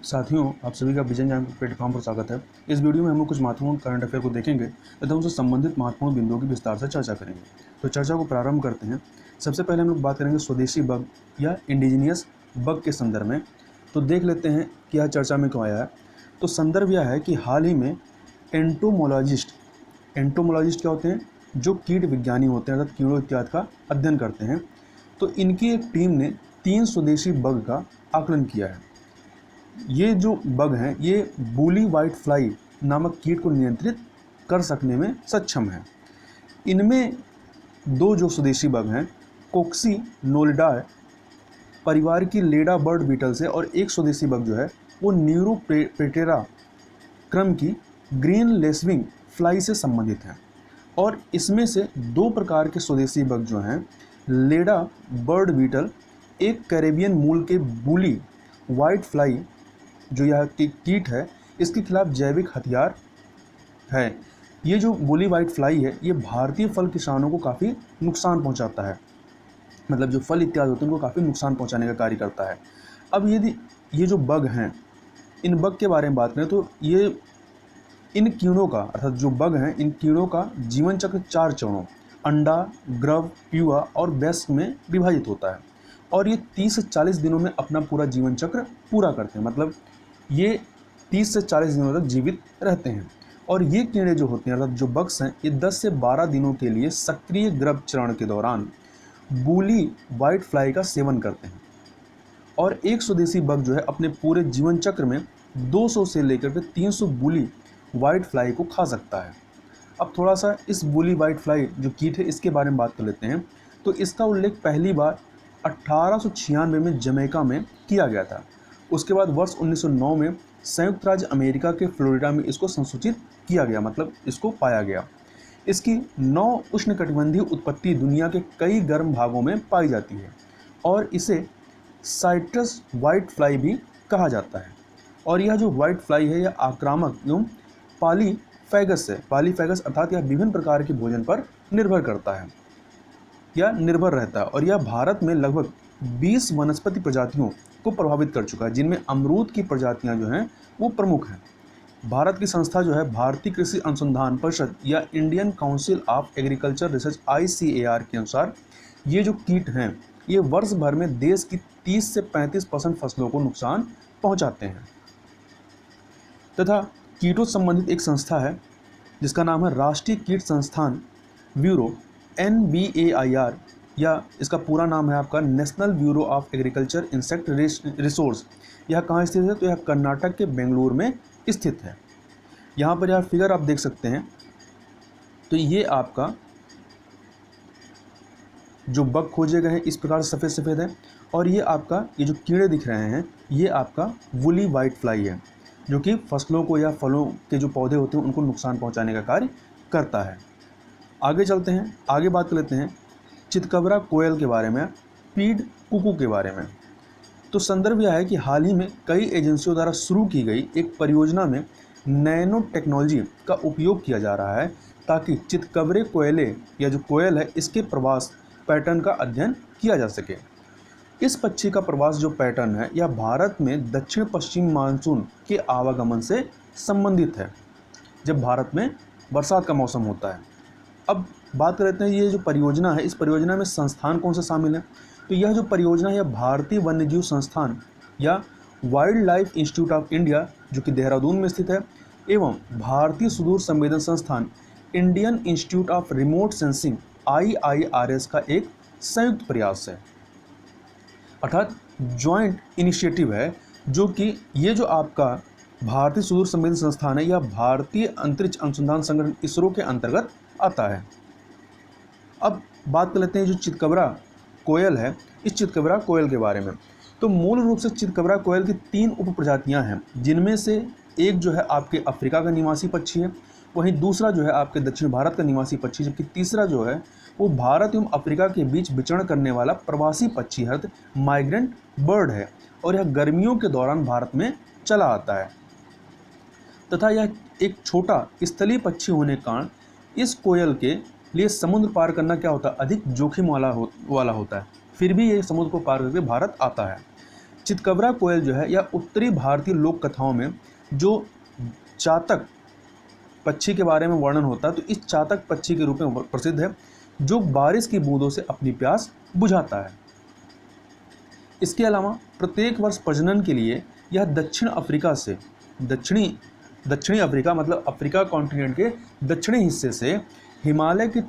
साथियों, आप सभी का विजन ज्ञान प्लेटफॉर्म पर स्वागत है। इस वीडियो में हम लोग कुछ महत्वपूर्ण करंट अफेयर को देखेंगे तथा उनसे संबंधित महत्वपूर्ण बिंदुओं की विस्तार से चर्चा करेंगे। तो चर्चा को प्रारंभ करते हैं। सबसे पहले हम लोग बात करेंगे स्वदेशी बग या इंडिजीनियस बग के संदर्भ में। तो देख लेते हैं कि यह चर्चा में क्यों आया है। तो संदर्भ यह है कि हाल ही में एंटोमोलॉजिस्ट क्या होते हैं? जो कीट विज्ञानी होते हैं, अर्थात कीड़ों इत्यादि का अध्ययन करते हैं। तो इनकी एक टीम ने 3 स्वदेशी बग का आकलन किया है। ये जो बग हैं ये बूली वाइट फ्लाई नामक कीट को नियंत्रित कर सकने में सक्षम है। इनमें 2 जो स्वदेशी बग हैं कोक्सी नोलिडाए परिवार की लेडा बर्ड बीटल से, और एक स्वदेशी बग जो है वो न्यूरोपेटेरा क्रम की ग्रीन लेसविंग फ्लाई से संबंधित है। और इसमें से 2 प्रकार के स्वदेशी बग जो हैं लेडा बर्ड बीटल एक कैरेबियन मूल के बूली वाइट फ्लाई जो यह कीट है इसके खिलाफ जैविक हथियार है। ये जो बूली वाइट फ्लाई है ये भारतीय फल किसानों को काफ़ी नुकसान पहुंचाता है, मतलब जो फल इत्यादि होते हैं उनको काफ़ी नुकसान पहुंचाने का कार्य करता है। अब यदि ये जो बग हैं इन बग के बारे में बात करें तो ये इन कीड़ों का, अर्थात जो बग हैं इन कीड़ों का जीवन चक्र 4 चरणों अंडा, ग्रव, प्यूआ और वयस्क में विभाजित होता है। और ये 30 से 40 दिनों में अपना पूरा जीवन चक्र पूरा करते हैं, मतलब ये 30 से 40 दिनों तक जीवित रहते हैं। और ये कीड़े जो होते हैं, अर्थात जो बग्स हैं, ये 10 से 12 दिनों के लिए सक्रिय ग्रभ चरण के दौरान बूली वाइट फ्लाई का सेवन करते हैं। और एक स्वदेशी बग जो है अपने पूरे जीवन चक्र में 200 से लेकर के 300 बूली वाइट फ्लाई को खा सकता है। अब थोड़ा सा इस बूली वाइट फ्लाई जो कीट है इसके बारे में बात कर लेते हैं। तो इसका उल्लेख पहली बार 1896 में जमैका में किया गया था। उसके बाद वर्ष 1909 में संयुक्त राज्य अमेरिका के फ्लोरिडा में इसको संसूचित किया गया, मतलब इसको पाया गया। इसकी 9 उष्णकटिबंधीय उत्पत्ति दुनिया के कई गर्म भागों में पाई जाती है और इसे साइट्रस वाइट फ्लाई भी कहा जाता है। और यह जो वाइट फ्लाई है यह आक्रामक एवं पॉलीफेगस है। पॉलीफेगस अर्थात यह विभिन्न प्रकार के भोजन पर निर्भर करता है या निर्भर रहता है। और यह भारत में लगभग 20 वनस्पति प्रजातियों को प्रभावित कर चुका है, जिनमें अमरूद की प्रजातियां जो हैं वो प्रमुख हैं। भारत की संस्था जो है भारतीय कृषि अनुसंधान परिषद या Indian council of agriculture research ICAR के अनुसार ये जो कीट हैं ये वर्ष भर में देश की 30 से 35% फसलों को नुकसान पहुंचाते हैं। तथा कीटों से संबंधित एक संस्था है जिसका नाम है राष्ट्रीय कीट संस्थान ब्यूरो NBAIR, या इसका पूरा नाम है आपका national bureau of agriculture insect resource. यह कहाँ स्थित है? तो यह कर्नाटक के बेंगलुरु में स्थित है। यहाँ पर यह फिगर आप देख सकते हैं। तो ये आपका जो बग खोजे गए हैं इस प्रकार से सफ़ेद सफ़ेद है। और ये आपका ये जो कीड़े दिख रहे हैं ये आपका वुली वाइट फ्लाई है जो कि फसलों को या फलों के जो पौधे होते हैं उनको नुकसान पहुँचाने का कार्य करता है। आगे चलते हैं, आगे बात कर लेते हैं चितकबरा कोयल के बारे में, पीड कुकू के बारे में। तो संदर्भ यह है कि हाल ही में कई एजेंसियों द्वारा शुरू की गई एक परियोजना में नैनो टेक्नोलॉजी का उपयोग किया जा रहा है ताकि चितकबरे कोयले या जो कोयल है इसके प्रवास पैटर्न का अध्ययन किया जा सके। इस पक्षी का प्रवास जो पैटर्न है यह भारत में दक्षिण पश्चिम मानसून के आवागमन से संबंधित है, जब भारत में बरसात का मौसम होता है। अब बात कर लेते हैं ये जो परियोजना है इस परियोजना में संस्थान कौन से शामिल है। तो यह जो परियोजना है भारतीय वन्यजीव संस्थान या wild life institute of India जो कि देहरादून में स्थित है एवं भारतीय सुदूर संवेदन संस्थान Indian institute of remote sensing IIRS का एक संयुक्त प्रयास है, अर्थात जॉइंट इनिशिएटिव है, जो कि ये जो आपका भारतीय सुदूर संवेदन संस्थान है यह भारतीय अंतरिक्ष अनुसंधान संगठन ISRO के अंतर्गत आता है। अब बात कर लेते हैं जो चितकबरा कोयल है इस चितकबरा कोयल के बारे में। तो मूल रूप से चितकबरा कोयल की 3 उप प्रजातियां हैं, जिनमें से एक जो है आपके अफ्रीका का निवासी पक्षी है, वहीं दूसरा जो है आपके दक्षिण भारत का निवासी पक्षी, जबकि तीसरा जो है वो भारत एवं अफ्रीका के बीच विचरण करने वाला प्रवासी पक्षी है, माइग्रेंट बर्ड है। और यह गर्मियों के दौरान भारत में चला आता है तथा यह एक छोटा स्थलीय पक्षी होने के कारण इस कोयल के लिए समुद्र पार करना क्या होता है, अधिक जोखिम वाला होता है। फिर भी ये समुद्र को पार करके भारत आता है। चितकबरा कोयल जो है यह उत्तरी भारतीय लोक कथाओं में जो चातक पक्षी के बारे में वर्णन होता है, तो इस चातक पक्षी के रूप में प्रसिद्ध है, जो बारिश की बूंदों से अपनी प्यास बुझाता है। इसके अलावा प्रत्येक वर्ष प्रजनन के लिए यह दक्षिण अफ्रीका से दक्षिणी अफ्रीका मतलब अफ्रीका कॉन्टिनेंट के दक्षिणी हिस्से से हिमालय की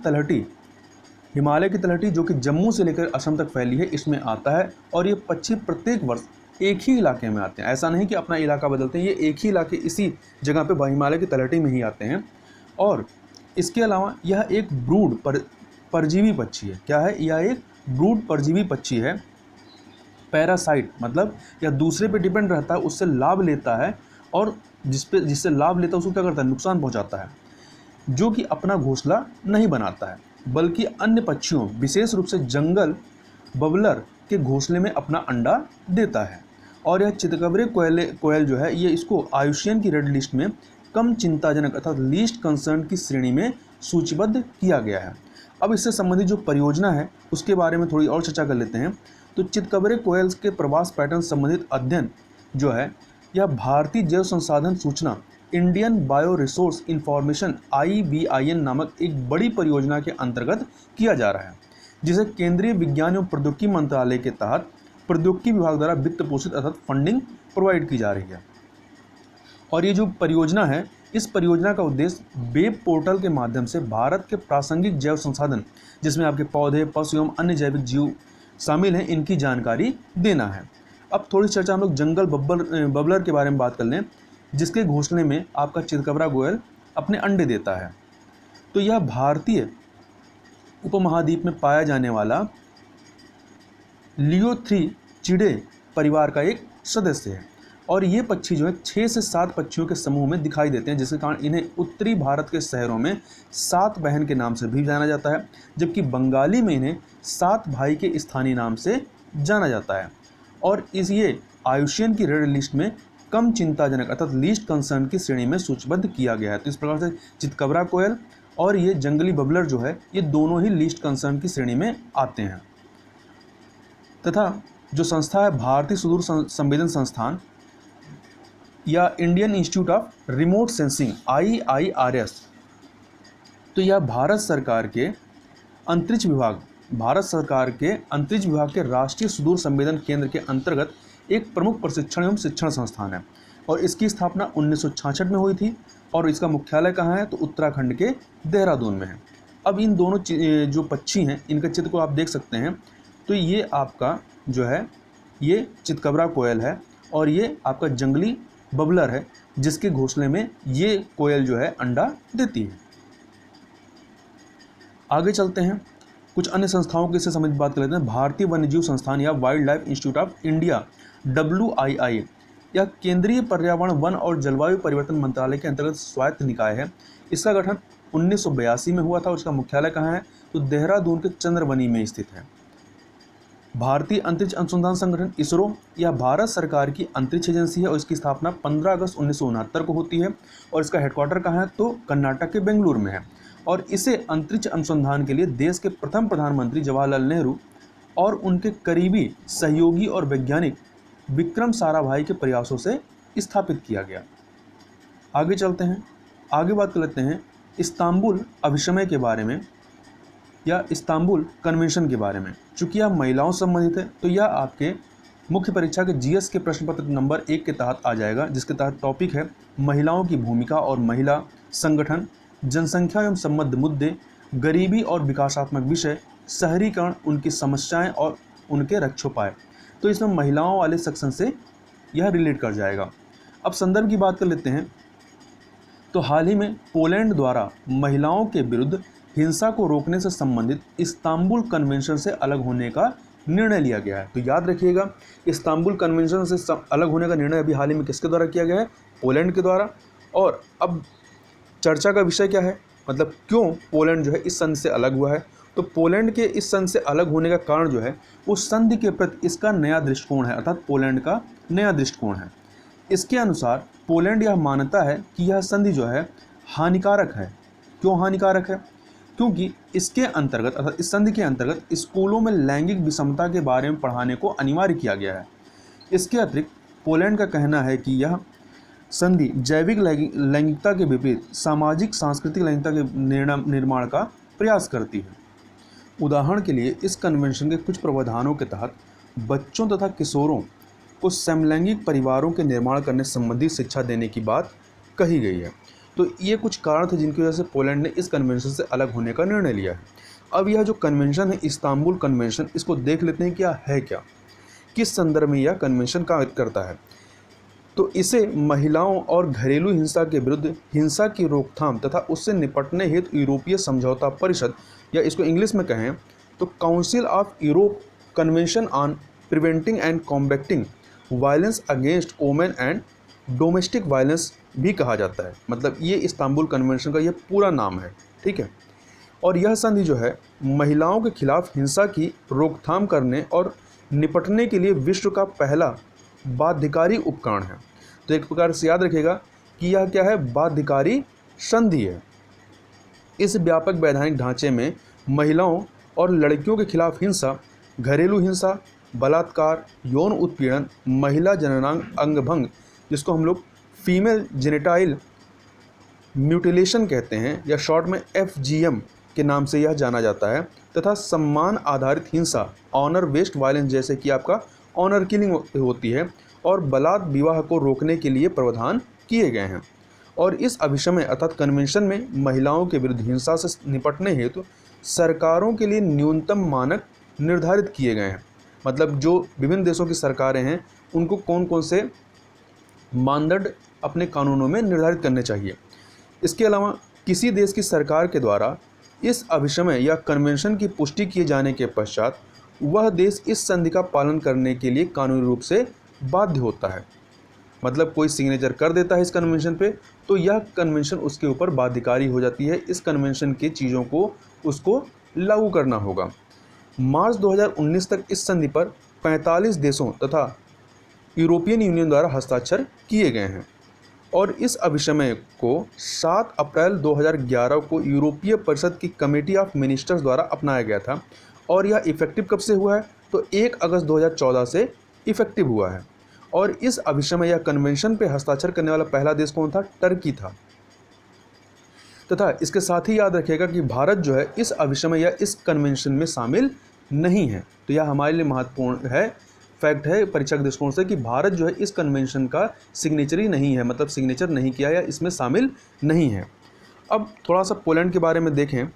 तलहटी जो कि जम्मू से लेकर असम तक फैली है, इसमें आता है। और ये पक्षी प्रत्येक वर्ष एक ही इलाके में आते हैं, ऐसा नहीं कि अपना इलाका बदलते हैं, ये एक ही इलाके इसी जगह पे हिमालय की तलहटी में ही आते हैं। और इसके अलावा यह एक ब्रूड परजीवी पक्षी है। क्या है? यह एक ब्रूड परजीवी पक्षी है। पैरासाइट मतलब यह दूसरे पे डिपेंड रहता है, उससे लाभ लेता है, और जिससे लाभ लेता है उसको क्या करता है? नुकसान पहुंचाता है, जो कि अपना घोंसला नहीं बनाता है, बल्कि अन्य पक्षियों विशेष रूप से जंगल बबलर के घोंसले में अपना अंडा देता है। और यह चितकबरे कोयल जो है, ये इसको आयुष्मान की रेड लिस्ट में कम चिंताजनक अर्थात लीस्ट कंसर्न की श्रेणी में सूचीबद्ध किया गया है। अब इससे संबंधित जो परियोजना है उसके बारे में थोड़ी और चर्चा कर लेते हैं। तो चितकबरे कोयल के प्रवास पैटर्न संबंधित अध्ययन जो है, यह भारतीय जैव संसाधन सूचना Indian bio resource information IBIN नामक एक बड़ी परियोजना के अंतर्गत किया जा रहा है, जिसे केंद्रीय विज्ञान एवं प्रौद्योगिकी मंत्रालय के तहत प्रौद्योगिकी विभाग द्वारा वित्त पोषित अर्थात फंडिंग प्रोवाइड की जा रही है। और ये जो परियोजना है, इस परियोजना का उद्देश्य वेब पोर्टल के माध्यम से भारत के प्रासंगिक जैव संसाधन, जिसमें आपके पौधे, पशु एवं अन्य जैविक जीव शामिल हैं, इनकी जानकारी देना है। अब थोड़ी चर्चा हम लोग जंगल बबलर के बारे में बात कर लें, जिसके घोंसले में आपका चितकबरा कोयल अपने अंडे देता है। तो यह भारतीय उपमहाद्वीप में पाया जाने वाला लियोथ्रिचिडे परिवार का एक सदस्य है। और ये पक्षी जो है 6 से 7 पक्षियों के समूह में दिखाई देते हैं, जिसके कारण इन्हें उत्तरी भारत के शहरों में 7 बहन के नाम से भी जाना जाता है, जबकि बंगाली में इन्हें 7 भाई के स्थानीय नाम से जाना जाता है। और ये आयुष्मान की रेड लिस्ट में कम चिंताजनक अर्थात लीस्ट कंसर्न की श्रेणी में सूचीबद्ध किया गया है। तो इस प्रकार से चितकबरा कोयल और ये जंगली बबलर जो है, ये दोनों ही लीस्ट कंसर्न की श्रेणी में आते हैं। तथा जो संस्था है भारतीय सुदूर संवेदन संस्थान या Indian institute of remote sensing IIRS, तो यह भारत सरकार के अंतरिक्ष विभाग के राष्ट्रीय सुदूर संवेदन केंद्र के अंतर्गत एक प्रमुख प्रशिक्षण एवं शिक्षण संस्थान है। और इसकी स्थापना 1966 में हुई थी। और इसका मुख्यालय कहाँ है? तो उत्तराखंड के देहरादून में है। अब इन दोनों जो पक्षी हैं, इनका चित्र को आप देख सकते हैं। तो ये आपका जो है, ये चितकबरा कोयल है और ये आपका जंगली बबलर है, जिसके घोंसले में ये कोयल जो है अंडा देती है। आगे चलते हैं, कुछ अन्य संस्थाओं की इससे संबंधित बात कर लेते हैं। भारतीय वन्यजीव संस्थान या wild life institute of India WII, यह केंद्रीय पर्यावरण, वन और जलवायु परिवर्तन मंत्रालय के अंतर्गत स्वायत्त निकाय है। इसका गठन 1982 में हुआ था और इसका मुख्यालय कहाँ है? तो देहरादून के चंद्रवनी में स्थित है। भारतीय अंतरिक्ष अनुसंधान संगठन ISRO यह भारत सरकार की अंतरिक्ष एजेंसी है और इसकी स्थापना 15 अगस्त 1969 को होती है। और इसका हेडक्वार्टर कहाँ है? तो कर्नाटक के बेंगलुरु में है। और इसे अंतरिक्ष अनुसंधान के लिए देश के प्रथम प्रधानमंत्री जवाहरलाल नेहरू और उनके करीबी सहयोगी और वैज्ञानिक विक्रम साराभाई के प्रयासों से स्थापित किया गया। आगे चलते हैं, आगे बात कर लेते हैं इस्तांबुल अभिसमय के बारे में या इस्तांबुल कन्वेंशन के बारे में। चूँकि यह महिलाओं से संबंधित है, तो यह आपके मुख्य परीक्षा के GS के प्रश्न पत्र नंबर 1 के तहत आ जाएगा, जिसके तहत टॉपिक है महिलाओं की भूमिका और महिला संगठन, जनसंख्या एवं संबद्ध मुद्दे, गरीबी और विकासात्मक विषय, शहरीकरण, उनकी समस्याएं और उनके रक्षोपाय। तो इसमें महिलाओं वाले सेक्शन से यह रिलेट कर जाएगा। अब संदर्भ की बात कर लेते हैं। तो हाल ही में पोलैंड द्वारा महिलाओं के विरुद्ध हिंसा को रोकने से संबंधित इस्तांबुल कन्वेंशन से अलग होने का निर्णय लिया गया है। तो याद रखिएगा, इस्तांबुल कन्वेंशन से अलग होने का निर्णय अभी हाल ही में किसके द्वारा किया गया है? पोलैंड के द्वारा। और अब चर्चा का विषय क्या है, मतलब क्यों पोलैंड जो है इस संधि से अलग हुआ है? तो पोलैंड के इस संधि से अलग होने का कारण जो है, उस संधि के प्रति इसका नया दृष्टिकोण है, अर्थात पोलैंड का नया दृष्टिकोण है। इसके अनुसार पोलैंड यह मानता है कि यह संधि जो है हानिकारक है। क्यों हानिकारक है? क्योंकि इसके अंतर्गत अर्थात इस संधि के अंतर्गत स्कूलों में लैंगिक विषमता के बारे में पढ़ाने को अनिवार्य किया गया है। इसके अतिरिक्त पोलैंड का कहना है कि यह संधि जैविक लैंगिकता के विपरीत सामाजिक सांस्कृतिक लैंगिकता के निर्माण का प्रयास करती है। उदाहरण के लिए इस कन्वेंशन के कुछ प्रावधानों के तहत बच्चों तथा किशोरों को समलैंगिक परिवारों के निर्माण करने संबंधी शिक्षा देने की बात कही गई है। तो ये कुछ कारण थे जिनकी वजह से पोलैंड ने इस कन्वेंशन से अलग होने का निर्णय लिया है। अब यह जो कन्वेंशन है इस्तांबुल कन्वेंशन, इसको देख लेते हैं क्या है, क्या किस संदर्भ में यह कन्वेंशन कार्य करता है। तो इसे महिलाओं और घरेलू हिंसा के विरुद्ध हिंसा की रोकथाम तथा उससे निपटने हेतु यूरोपीय समझौता परिषद, या इसको इंग्लिश में कहें तो Council of Europe Convention on Preventing and Combating Violence Against Women and Domestic Violence भी कहा जाता है। मतलब ये इस्तांबुल कन्वेंशन का ये पूरा नाम है, ठीक है। और यह संधि जो है महिलाओं के खिलाफ हिंसा की रोकथाम करने और निपटने के लिए विश्व का पहला बाध्यकारी उपकरण है। तो एक प्रकार से याद रखिएगा कि यह क्या है, बाध्यकारी संधि है। इस व्यापक वैधानिक ढांचे में महिलाओं और लड़कियों के खिलाफ हिंसा, घरेलू हिंसा, बलात्कार, यौन उत्पीड़न, महिला जननांग अंगभंग जिसको हम लोग फीमेल जेनिटाइल म्यूटिलेशन कहते हैं या शॉर्ट में FGM के नाम से यह जाना जाता है, तथा सम्मान आधारित हिंसा, ऑनर बेस्ड वायलेंस जैसे कि आपका ऑनर किलिंग होती है, और बलात् विवाह को रोकने के लिए प्रावधान किए गए हैं। और इस अभिसमय अर्थात कन्वेंशन में महिलाओं के विरुद्ध हिंसा से निपटने हेतु सरकारों के लिए न्यूनतम मानक निर्धारित किए गए हैं। मतलब जो विभिन्न देशों की सरकारें हैं उनको कौन कौन से मानदंड अपने कानूनों में निर्धारित करने चाहिए। इसके अलावा किसी देश की सरकार के द्वारा इस अभिसमय या कन्वेंशन की पुष्टि किए जाने के पश्चात वह देश इस संधि का पालन करने के लिए कानूनी रूप से बाध्य होता है। मतलब कोई सिग्नेचर कर देता है इस कन्वेंशन पे तो यह कन्वेंशन उसके ऊपर बाध्यकारी हो जाती है। इस कन्वेंशन की चीज़ों को उसको लागू करना होगा। मार्च 2019 तक इस संधि पर 45 देशों तथा यूरोपियन यूनियन द्वारा हस्ताक्षर किए गए हैं। और इस अभिसमय को 7 अप्रैल 2011 को यूरोपीय परिषद की कमेटी ऑफ मिनिस्टर्स द्वारा अपनाया गया था। और यह इफेक्टिव कब से हुआ है, तो 1 अगस्त 2014 से इफेक्टिव हुआ है। और इस अभिसमय या कन्वेंशन पे हस्ताक्षर करने वाला पहला देश कौन था, टर्की था। तथा इसके साथ ही याद रखिएगा कि भारत जो है इस अभिसमय या इस कन्वेंशन में शामिल नहीं है। तो यह हमारे लिए महत्वपूर्ण है, फैक्ट है परीक्षा के दृष्टिकोण से कि भारत जो है इस कन्वेंशन का सिग्नेचरी नहीं है, मतलब सिग्नेचर नहीं किया या इसमें शामिल नहीं है। अब थोड़ा सा पोलैंड के बारे में देखें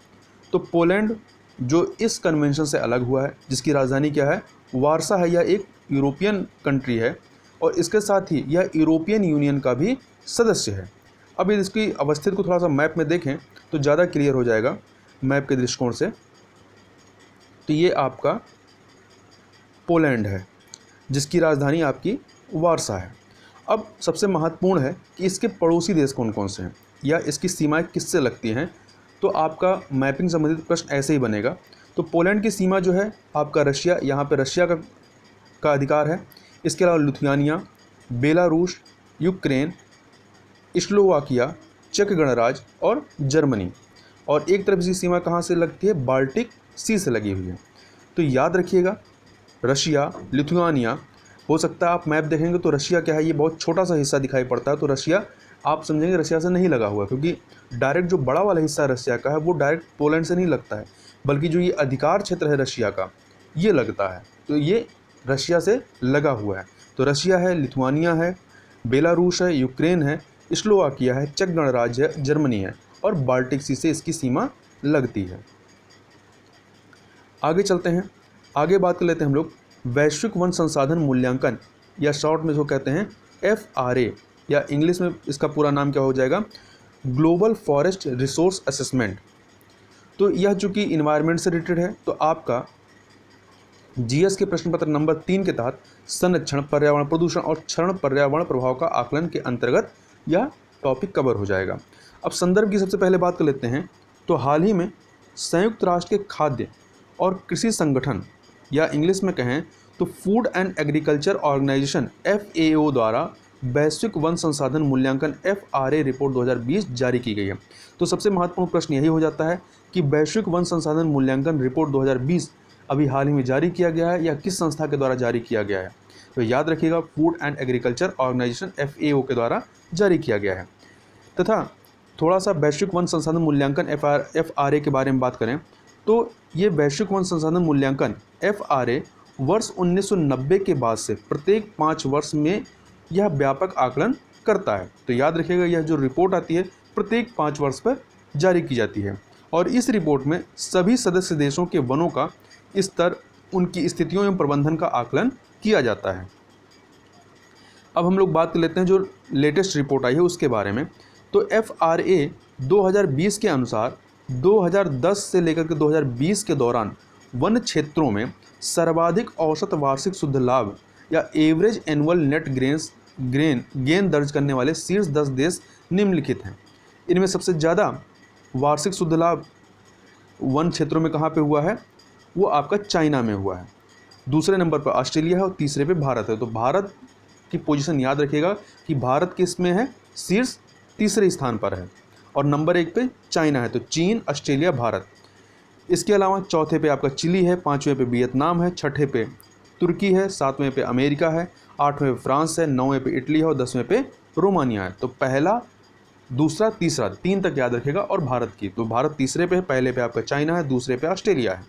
तो पोलैंड जो इस कन्वेंशन से अलग हुआ है, जिसकी राजधानी क्या है, वारसा है, यह एक यूरोपियन कंट्री है और इसके साथ ही यह यूरोपियन यूनियन का भी सदस्य है। अब इसकी अवस्थित को थोड़ा सा मैप में देखें तो ज़्यादा क्लियर हो जाएगा मैप के दृष्टिकोण से। तो ये आपका पोलैंड है जिसकी राजधानी आपकी वारसा है। अब सबसे महत्वपूर्ण है कि इसके पड़ोसी देश कौन कौन से हैं या इसकी सीमाएं किससे लगती हैं। तो आपका मैपिंग संबंधित प्रश्न ऐसे ही बनेगा। तो पोलैंड की सीमा जो है आपका रशिया, यहाँ पे रशिया का अधिकार है। इसके अलावा लिथुआनिया, बेलारूस, यूक्रेन, स्लोवाकिया, चेक गणराज्य और जर्मनी। और एक तरफ इसकी सीमा कहाँ से लगती है, बाल्टिक सी से लगी हुई है। तो याद रखिएगा रशिया, लिथुआनिया, हो सकता है आप मैप देखेंगे तो रशिया क्या है, ये बहुत छोटा सा हिस्सा दिखाई पड़ता है। तो रशिया आप समझेंगे रशिया से नहीं लगा हुआ, क्योंकि डायरेक्ट जो बड़ा वाला हिस्सा रशिया का है वो डायरेक्ट पोलैंड से नहीं लगता है, बल्कि जो ये अधिकार क्षेत्र है रशिया का ये लगता है। तो ये रशिया से लगा हुआ है। तो रशिया है, लिथुआनिया है, बेलारूस है, यूक्रेन है, स्लोवाकिया है, चेक गणराज्य है, जर्मनी है और बाल्टिक सी से इसकी सीमा लगती है। आगे चलते हैं, आगे बात कर लेते हैं हम लोग वैश्विक वन संसाधन मूल्यांकन या शॉर्ट में जो कहते हैं FRA, या इंग्लिश में इसका पूरा नाम क्या हो जाएगा, ग्लोबल फॉरेस्ट रिसोर्स असेसमेंट। तो यह चूँकि इन्वायरमेंट से रिलेटेड है तो आपका GS के प्रश्न पत्र नंबर 3 के तहत संरक्षण, पर्यावरण प्रदूषण और क्षरण पर्यावरण प्रभाव का आकलन के अंतर्गत यह टॉपिक कवर हो जाएगा। अब संदर्भ की सबसे पहले बात कर लेते हैं। तो हाल ही में संयुक्त राष्ट्र के खाद्य और कृषि संगठन या इंग्लिश में कहें तो food and agriculture organization FAO द्वारा वैश्विक वन संसाधन मूल्यांकन FRA रिपोर्ट 2020 जारी की गई है। तो सबसे महत्वपूर्ण प्रश्न यही हो जाता है कि वैश्विक वन संसाधन मूल्यांकन रिपोर्ट 2020 अभी हाल ही में जारी किया गया है या किस संस्था के द्वारा जारी किया गया है। तो याद रखिएगा food and agriculture organization FAO के द्वारा जारी किया गया है। तथा थोड़ा सा वैश्विक वन संसाधन मूल्यांकन FRA के बारे में बात करें तो ये वैश्विक वन संसाधन मूल्यांकन FRA वर्ष 1990 के बाद से प्रत्येक 5 वर्ष में यह व्यापक आकलन करता है। तो याद रखिएगा यह जो रिपोर्ट आती है प्रत्येक 5 वर्ष पर जारी की जाती है और इस रिपोर्ट में सभी सदस्य देशों के वनों का स्तर, उनकी स्थितियों एवं प्रबंधन का आकलन किया जाता है। अब हम लोग बात कर लेते हैं जो लेटेस्ट रिपोर्ट आई है उसके बारे में। तो FRA 2020 के अनुसार 2010 से लेकर के 2020 के दौरान वन क्षेत्रों में सर्वाधिक औसत वार्षिक शुद्ध लाभ या एवरेज एनुअल नेट गेन दर्ज करने वाले शीर्ष 10 देश निम्नलिखित हैं। इनमें सबसे ज़्यादा वार्षिक शुद्ध लाभ वन क्षेत्रों में कहाँ पे हुआ है, वो आपका चाइना में हुआ है। दूसरे नंबर पर ऑस्ट्रेलिया है और तीसरे पे भारत है। तो भारत की पोजीशन याद रखिएगा कि भारत किस में है, शीर्ष तीसरे स्थान पर है और नंबर 1 पे चाइना है। तो चीन, ऑस्ट्रेलिया, भारत। इसके अलावा चौथे पे आपका चिली है, 5वें पे वियतनाम है, 6ठे पे तुर्की है, 7वें पे अमेरिका है, 8वें पे फ्रांस है, 9वें पे इटली है और 10वें पे रोमानिया है। तो पहला, दूसरा, तीसरा, 3 तक याद रखेगा और भारत की। तो भारत तीसरे पे है, पहले पे आपका चाइना है, दूसरे पे ऑस्ट्रेलिया है।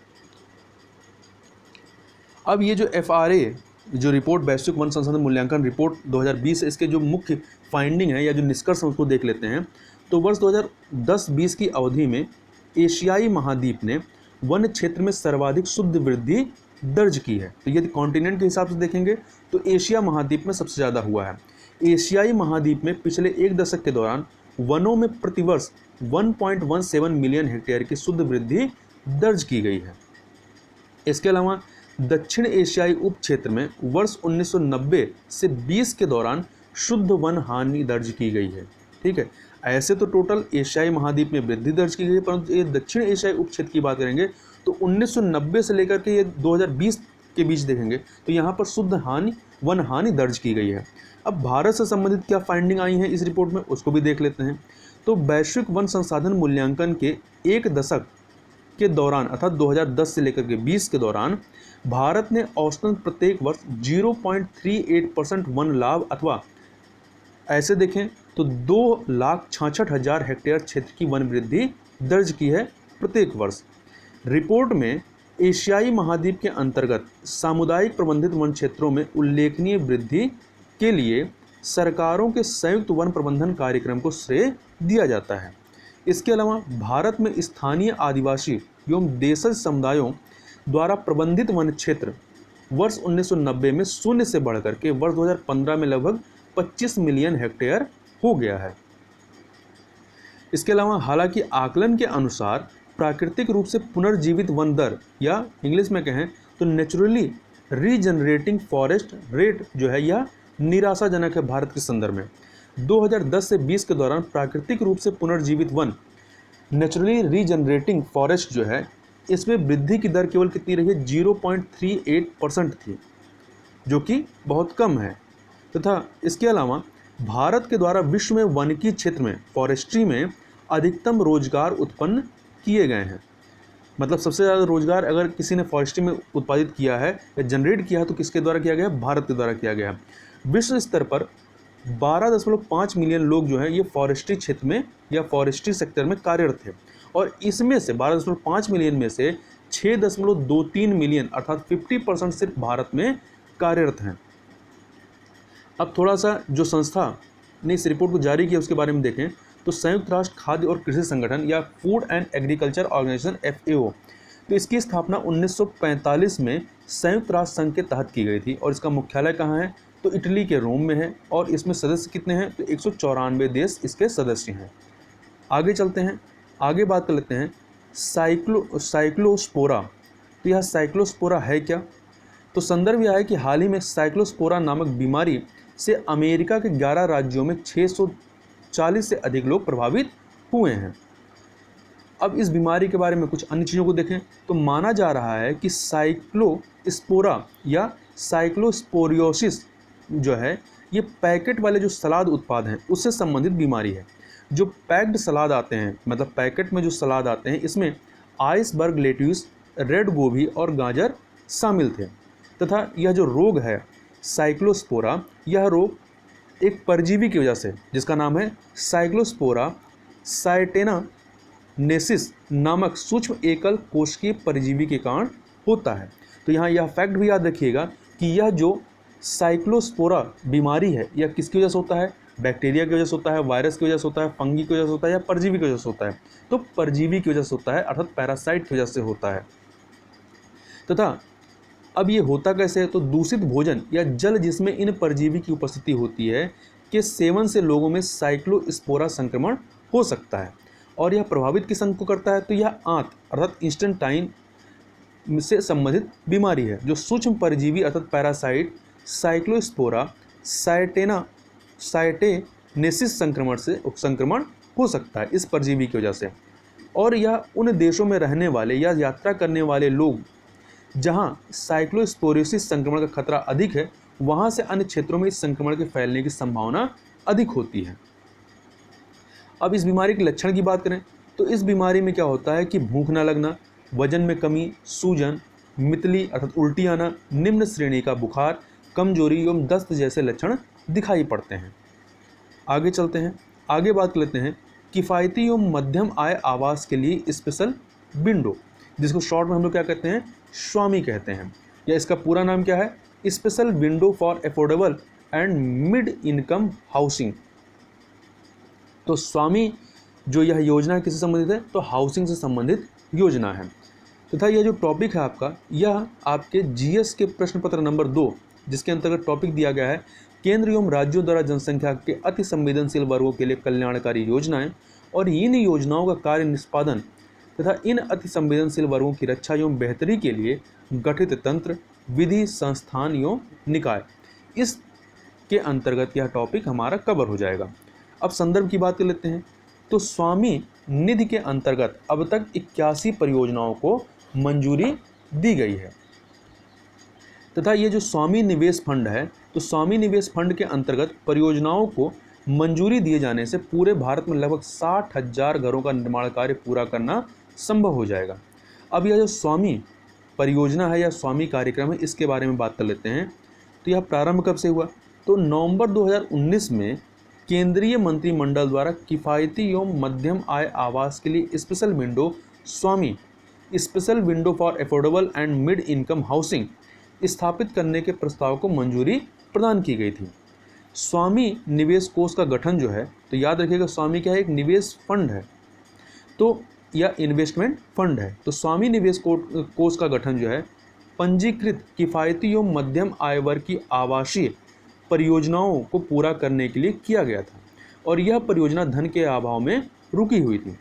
अब ये जो FRA जो रिपोर्ट वैश्विक वन संसाधन मूल्यांकन रिपोर्ट 2020 है, इसके जो मुख्य फाइंडिंग है या जो निष्कर्ष उसको देख लेते हैं। तो वर्ष 2010-20 की अवधि में एशियाई महाद्वीप ने वन क्षेत्र में सर्वाधिक शुद्ध वृद्धि दर्ज की है। तो यदि कॉन्टिनेंट के हिसाब से देखेंगे तो एशिया महाद्वीप में सबसे ज़्यादा हुआ है। एशियाई महाद्वीप में पिछले 1 दशक के दौरान वनों में प्रतिवर्ष 1.17 मिलियन हेक्टेयर की शुद्ध वृद्धि दर्ज की गई है। इसके अलावा दक्षिण एशियाई उप क्षेत्र में वर्ष 1990 से 20 के दौरान शुद्ध वन हानि दर्ज की गई है। ठीक है, ऐसे तो टोटल एशियाई महाद्वीप में वृद्धि दर्ज की गई है, परंतु ये दक्षिण एशियाई उप क्षेत्र की बात करेंगे तो 1990 से लेकर के ये 2020 के बीच देखेंगे तो यहाँ पर शुद्ध वन हानि दर्ज की गई है। अब भारत से संबंधित क्या फाइंडिंग आई हैं इस रिपोर्ट में, उसको भी देख लेते हैं। तो वैश्विक वन संसाधन मूल्यांकन के 1 दशक के दौरान अर्थात 2010 से लेकर के 20 के दौरान भारत ने औसतन प्रत्येक वर्ष 0.38% वन लाभ अथवा ऐसे देखें तो 2,66,000 हेक्टेयर क्षेत्र की वन वृद्धि दर्ज की है प्रत्येक वर्ष। रिपोर्ट में एशियाई महाद्वीप के अंतर्गत सामुदायिक प्रबंधित वन क्षेत्रों में उल्लेखनीय वृद्धि के लिए सरकारों के संयुक्त वन प्रबंधन कार्यक्रम को श्रेय दिया जाता है। इसके अलावा भारत में स्थानीय आदिवासी एवं देशज समुदायों द्वारा प्रबंधित वन क्षेत्र वर्ष 1990 में 0 से बढ़कर के वर्ष 2015 में लगभग 25 मिलियन हेक्टेयर हो गया है। इसके अलावा हालांकि आकलन के अनुसार प्राकृतिक रूप से पुनर्जीवित वन दर या इंग्लिश में कहें तो नेचुरली रीजनरेटिंग फॉरेस्ट रेट जो है यह निराशाजनक है। भारत के संदर्भ में 2010 से 20 के दौरान प्राकृतिक रूप से पुनर्जीवित वन नेचुरली रीजनरेटिंग फॉरेस्ट जो है इसमें वृद्धि की दर केवल कितनी रही है, 0.38% थी, जो कि बहुत कम है। तथा इसके अलावा भारत के द्वारा विश्व में वनिकी क्षेत्र में फॉरेस्ट्री में अधिकतम रोजगार उत्पन्न किए गए हैं। मतलब सबसे ज़्यादा रोजगार अगर किसी ने फॉरेस्ट्री में उत्पादित किया है या जनरेट किया है तो किसके द्वारा किया गया है, भारत के द्वारा किया गया है। विश्व स्तर पर 12.5 मिलियन लोग जो है ये फॉरेस्ट्री क्षेत्र में या फॉरेस्ट्री सेक्टर में कार्यरत थे और इसमें से 12.5 मिलियन में से 6.23 मिलियन अर्थात 50% सिर्फ भारत में कार्यरत हैं। अब थोड़ा सा जो संस्था ने इस रिपोर्ट को जारी किया उसके बारे में देखें तो संयुक्त राष्ट्र खाद्य और कृषि संगठन या food and agriculture organization FAO, तो इसकी स्थापना 1945 में संयुक्त राष्ट्र संघ के तहत की गई थी और इसका मुख्यालय कहाँ है, तो इटली के रोम में है और इसमें सदस्य कितने हैं, तो 194 देश इसके सदस्य हैं। आगे चलते हैं, आगे बात कर लेते हैं साइक्लोस्पोरा। तो यह साइक्लोस्पोरा है क्या, तो संदर्भ यह है कि हाल ही में साइक्लोस्पोरा नामक बीमारी से अमेरिका के 11 राज्यों में 640 से अधिक लोग प्रभावित हुए हैं। अब इस बीमारी के बारे में कुछ अन्य चीज़ों को देखें तो माना जा रहा है कि साइक्लोस्पोरा या साइक्लोस्पोरियोसिस जो है ये पैकेट वाले जो सलाद उत्पाद हैं उससे संबंधित बीमारी है। जो पैक्ड सलाद आते हैं, मतलब पैकेट में जो सलाद आते हैं, इसमें आइसबर्ग लेट्यूस, रेड गोभी और गाजर शामिल थे तथा यह जो रोग है साइक्लोस्पोरा, यह रोग एक परजीवी की वजह से जिसका नाम है साइक्लोस्पोरा साइटेनानेसिस नामक सूक्ष्म एकल कोशिकीय परजीवी के कारण होता है। तो यहाँ यह फैक्ट भी याद रखिएगा कि यह जो साइक्लोस्पोरा बीमारी है यह किसकी वजह से होता है? बैक्टीरिया की वजह से होता है, वायरस की वजह से होता है, फंगी की वजह से होता है या परजीवी की वजह से होता है? तो परजीवी की वजह से होता है, अर्थात पैरासाइट की वजह से होता है। तथा अब ये होता कैसे है? तो दूषित भोजन या जल जिसमें इन परजीवी की उपस्थिति होती है के सेवन से लोगों में साइक्लोस्पोरा संक्रमण हो सकता है। और यह प्रभावित किस अंग को करता है? तो यह आंत अर्थात इंस्टेंटाइन से संबंधित बीमारी है जो सूक्ष्म परजीवी अर्थात पैरासाइट साइक्लोस्पोरा साइटेनेसिस संक्रमण हो सकता है इस परजीवी की वजह से। और यह उन देशों में रहने वाले या यात्रा करने वाले लोग जहां साइक्लोस्पोरोसिस संक्रमण का खतरा अधिक है वहां से अन्य क्षेत्रों में इस संक्रमण के फैलने की संभावना अधिक होती है। अब इस बीमारी के लक्षण की बात करें तो इस बीमारी में क्या होता है कि भूख न लगना, वजन में कमी, सूजन, मितली अर्थात उल्टी आना, निम्न श्रेणी का बुखार, कमजोरी एवं दस्त जैसे लक्षण दिखाई पड़ते हैं। आगे चलते हैं, आगे बात कर लेते हैं किफ़ायती एवं मध्यम आय आवास के लिए स्पेशल विंडो, जिसको शॉर्ट में हम लोग क्या कहते हैं? स्वामी कहते हैं, या इसका पूरा नाम क्या है? Special window for affordable and mid income housing. तो स्वामी जो यह योजना किससे संबंधित है? तो हाउसिंग से संबंधित योजना है। तथा यह जो टॉपिक है आपका, यह आपके जीएस के प्रश्न पत्र नंबर 2 जिसके अंतर्गत टॉपिक दिया गया है केंद्र एवं राज्यों द्वारा जनसंख्या के अति संवेदनशील वर्गों के लिए कल्याणकारी योजनाएं और इन योजनाओं का कार्य निष्पादन तथा इन अति संवेदनशील वर्गों की रक्षा एवं बेहतरी के लिए गठित तंत्र, विधि, संस्थान एवं निकाय, इसके अंतर्गत यह टॉपिक हमारा कवर हो जाएगा। अब संदर्भ की बात कर लेते हैं तो स्वामी निधि के अंतर्गत अब तक 81 परियोजनाओं को मंजूरी दी गई है। तथा ये जो स्वामी निवेश फंड है तो स्वामी निवेश फंड के अंतर्गत परियोजनाओं को मंजूरी दिए जाने से पूरे भारत में लगभग 60,000 घरों का निर्माण कार्य पूरा करना संभव हो जाएगा। अब यह जो स्वामी परियोजना है या स्वामी कार्यक्रम है इसके बारे में बात कर लेते हैं। तो यह प्रारंभ कब से हुआ? तो नवंबर 2019 में केंद्रीय मंत्रिमंडल द्वारा किफ़ायती एवं मध्यम आय आवास के लिए special window Swami special window for affordable and mid income housing स्थापित करने के प्रस्ताव को मंजूरी प्रदान की गई थी। स्वामी निवेश कोष का गठन जो है तो याद रखिएगा स्वामी क्या है? एक निवेश फंड है, तो यह इन्वेस्टमेंट फंड है। तो स्वामी निवेश कोष का गठन जो है पंजीकृत किफ़ायती एवं मध्यम आय वर्ग की आवासीय परियोजनाओं को पूरा करने के लिए किया गया था और यह परियोजना धन के अभाव में रुकी हुई थी।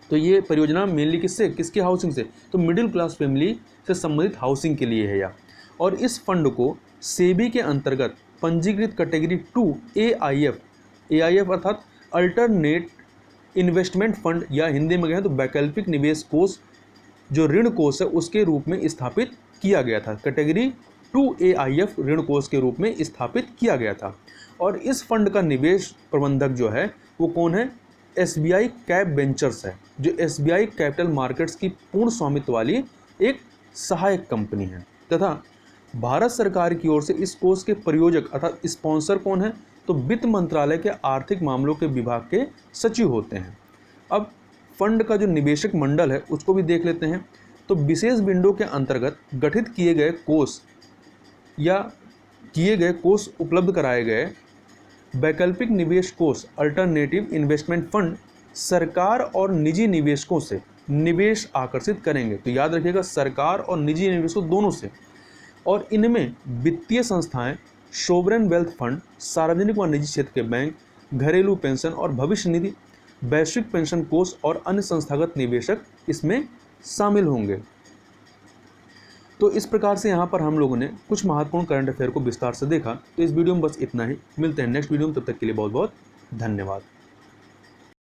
तो ये परियोजना मेनली किसके हाउसिंग से? तो मिडिल क्लास फैमिली से संबंधित हाउसिंग के लिए है यह। और इस फंड को सेबी के अंतर्गत पंजीकृत कैटेगरी 2 AIF अर्थात अल्टरनेट इन्वेस्टमेंट फंड या हिंदी में कहें तो वैकल्पिक निवेश कोष जो ऋण कोष है उसके रूप में स्थापित किया गया था। कैटेगरी 2 AIF ऋण कोष के रूप में स्थापित किया गया था। और इस फंड का निवेश प्रबंधक जो है वो कौन है? SBI कैप वेंचर्स है, जो SBI कैपिटल मार्केट्स की पूर्ण स्वामित्व वाली एक सहायक कंपनी है। तथा भारत सरकार की ओर से इस कोष के प्रयोजक अर्थात स्पॉन्सर कौन है? तो वित्त मंत्रालय के आर्थिक मामलों के विभाग के सचिव होते हैं। अब फंड का जो निवेशक मंडल है उसको भी देख लेते हैं। तो विशेष विंडो के अंतर्गत गठित किए गए कोष उपलब्ध कराए गए वैकल्पिक निवेश कोष अल्टरनेटिव इन्वेस्टमेंट फंड सरकार और निजी निवेशकों से निवेश आकर्षित करेंगे। तो याद रखिएगा सरकार और निजी निवेशकों दोनों से। और इनमें वित्तीय संस्थाएं, सोवरेन वेल्थ फंड, सार्वजनिक व निजी क्षेत्र के बैंक, घरेलू पेंशन और भविष्य निधि, वैश्विक पेंशन कोष और अन्य संस्थागत निवेशक इसमें शामिल होंगे। तो इस प्रकार से यहाँ पर हम लोगों ने कुछ महत्वपूर्ण करंट अफेयर को विस्तार से देखा। तो इस वीडियो में बस इतना ही। मिलते हैं नेक्स्ट वीडियो में, तब तक के लिए बहुत बहुत धन्यवाद।